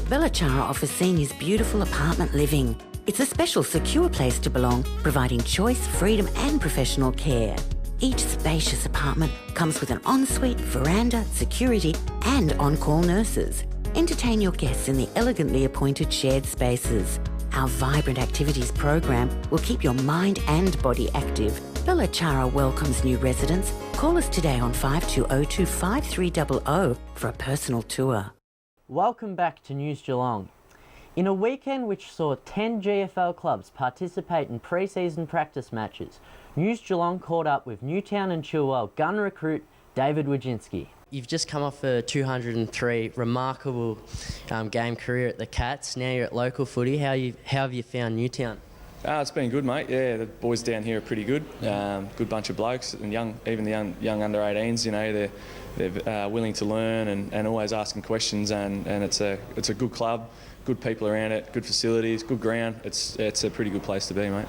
Belajar offers seniors beautiful apartment living. It's a special, secure place to belong, providing choice, freedom and professional care. Each spacious apartment comes with an ensuite, veranda, security and on-call nurses. Entertain your guests in the elegantly appointed shared spaces. Our vibrant activities program will keep your mind and body active. Belajar welcomes new residents. Call us today on 5202 5300 for a personal tour. Welcome back to News Geelong. In a weekend which saw 10 GFL clubs participate in pre-season practice matches, News Geelong caught up with Newtown and Chilwell gun recruit David Rozinsky. You've just come off a 203 remarkable game career at the Cats. Now you're at local footy. How have you found Newtown? It's been good, mate. Yeah, the boys down here are pretty good. Good bunch of blokes and even the young under 18s. You know, they're willing to learn and always asking questions. And it's a good club, good people around it, good facilities, good ground. It's a pretty good place to be, mate.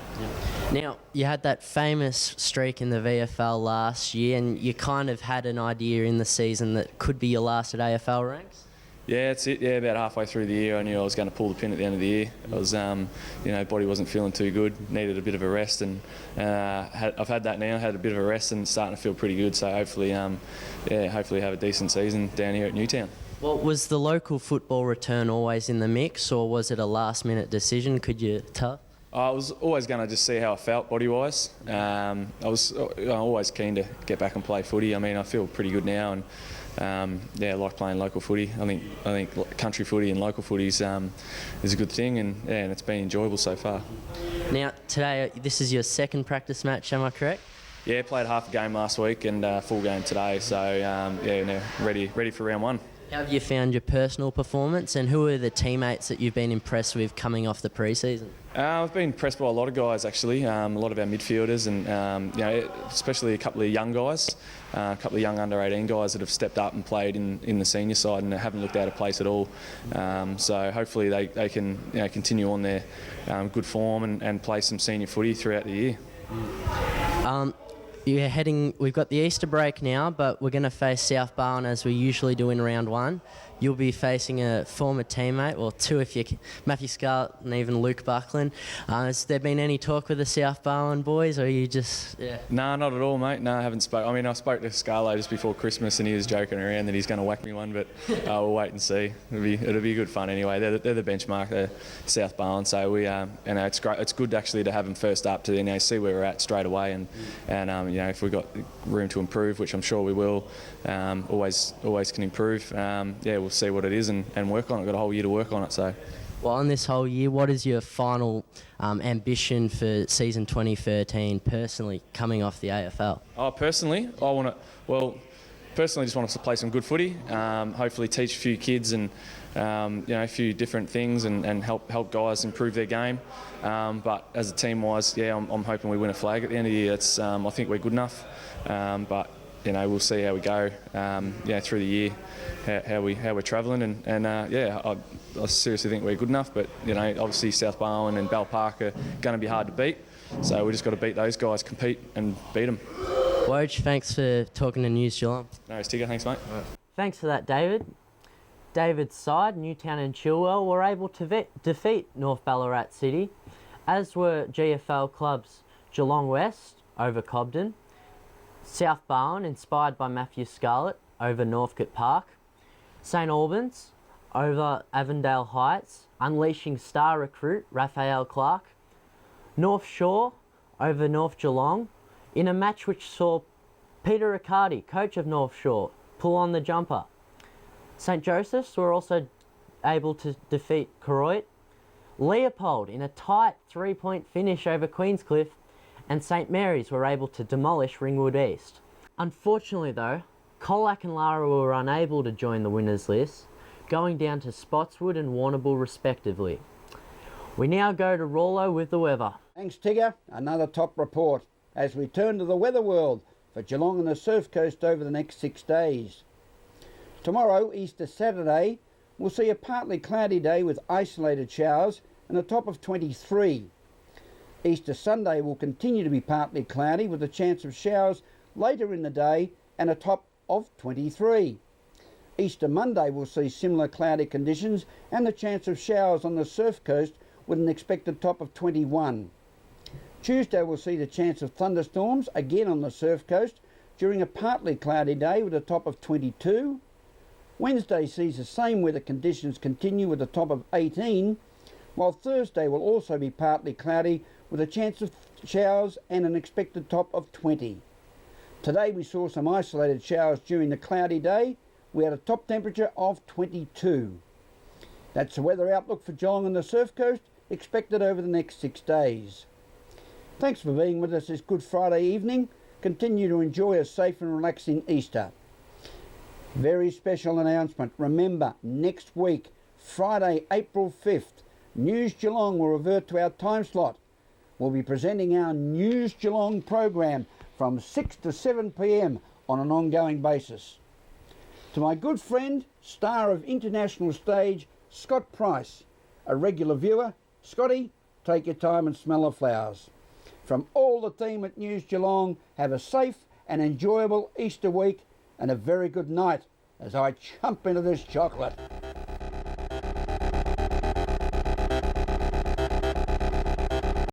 Yeah. Now you had that famous streak in the VFL last year, and you kind of had an idea in the season that could be your last at AFL ranks. Yeah, that's it. Yeah, about halfway through the year, I knew I was going to pull the pin at the end of the year. I was, body wasn't feeling too good, needed a bit of a rest, and I've had that now. Had a bit of a rest and starting to feel pretty good. So hopefully, hopefully have a decent season down here at Newtown. Well, was the local football return always in the mix, or was it a last-minute decision? Could you tell? I was always going to just see how I felt body-wise. I was always keen to get back and play footy. I mean, I feel pretty good now, and I like playing local footy. I think country footy and local footy is a good thing, and it's been enjoyable so far. Now, today, this is your second practice match, am I correct? Yeah, played half a game last week and full game today, so now ready for round one. How have you found your personal performance, and who are the teammates that you've been impressed with coming off the pre-season? I've been impressed by a lot of guys actually, a lot of our midfielders and especially a couple of young guys, a couple of young under 18 guys that have stepped up and played in the senior side and haven't looked out of place at all. So hopefully they can continue on their good form and play some senior footy throughout the year. We've got the Easter break now, but we're going to face South Barwon as we usually do in round one. You'll be facing a former teammate, or two if you Matthew Scarlett and even Luke Buckland. Has there been any talk with the South Barwon boys, or are you just... Yeah. No, not at all, mate. No, I haven't spoke. I mean, I spoke to Scarlett just before Christmas and he was joking around that he's going to whack me one, but we'll wait and see. It'll be good fun anyway. They're the benchmark, they're South Barwon, so it's great. It's good actually to have them first up to see where we're at straight away, and if we've got room to improve, which I'm sure we will, always can improve. We'll see what it is and work on it. Got a whole year to work on it. So, well, in this whole year, what is your final ambition for season 2013 personally, coming off the AFL? Personally, personally just want to play some good footy, hopefully teach a few kids and a few different things and help guys improve their game. But as a team-wise, I'm hoping we win a flag at the end of the year. It's I think we're good enough, but we'll see how we go through the year, how we're travelling, and I seriously think we're good enough. But obviously South Barwon and Bell Park are going to be hard to beat, so we just got to beat those guys, compete and beat them. Woj, thanks for talking to News Geelong. No, Tigger, thanks, mate. Right. Thanks for that, David. David's side, Newtown and Chilwell, were able to defeat North Ballarat City, as were GFL clubs Geelong West over Cobden, South Barwon, inspired by Matthew Scarlett, over Northcote Park, St Albans over Avondale Heights, unleashing star recruit Raphael Clark, North Shore over North Geelong, in a match which saw Peter Riccardi, coach of North Shore, pull on the jumper. St Joseph's were also able to defeat Koroit, Leopold in a tight 3-point finish over Queenscliff, and St Mary's were able to demolish Ringwood East. Unfortunately though, Colac and Lara were unable to join the winners list, going down to Spotswood and Warrnambool respectively. We now go to Rollo with the weather. Thanks, Tigger. Another top report as we turn to the weather world for Geelong and the Surf Coast over the next 6 days. Tomorrow, Easter Saturday, we'll see a partly cloudy day with isolated showers and a top of 23. Easter Sunday will continue to be partly cloudy with a chance of showers later in the day and a top of 23. Easter Monday will see similar cloudy conditions and the chance of showers on the surf coast with an expected top of 21. Tuesday will see the chance of thunderstorms again on the surf coast during a partly cloudy day with a top of 22. Wednesday sees the same weather conditions continue with a top of 18, while Thursday will also be partly cloudy with a chance of showers and an expected top of 20. Today we saw some isolated showers during the cloudy day. We had a top temperature of 22. That's the weather outlook for Geelong and the surf coast expected over the next 6 days. Thanks for being with us this Good Friday evening. Continue to enjoy a safe and relaxing Easter. Very special announcement. Remember, next week, Friday, April 5th, News Geelong will revert to our time slot. We'll be presenting our News Geelong program from 6 to 7 p.m. on an ongoing basis. To my good friend, star of international stage, Scott Price, a regular viewer, Scotty, take your time and smell the flowers. From all the team at News Geelong, have a safe and enjoyable Easter week and a very good night as I chump into this chocolate.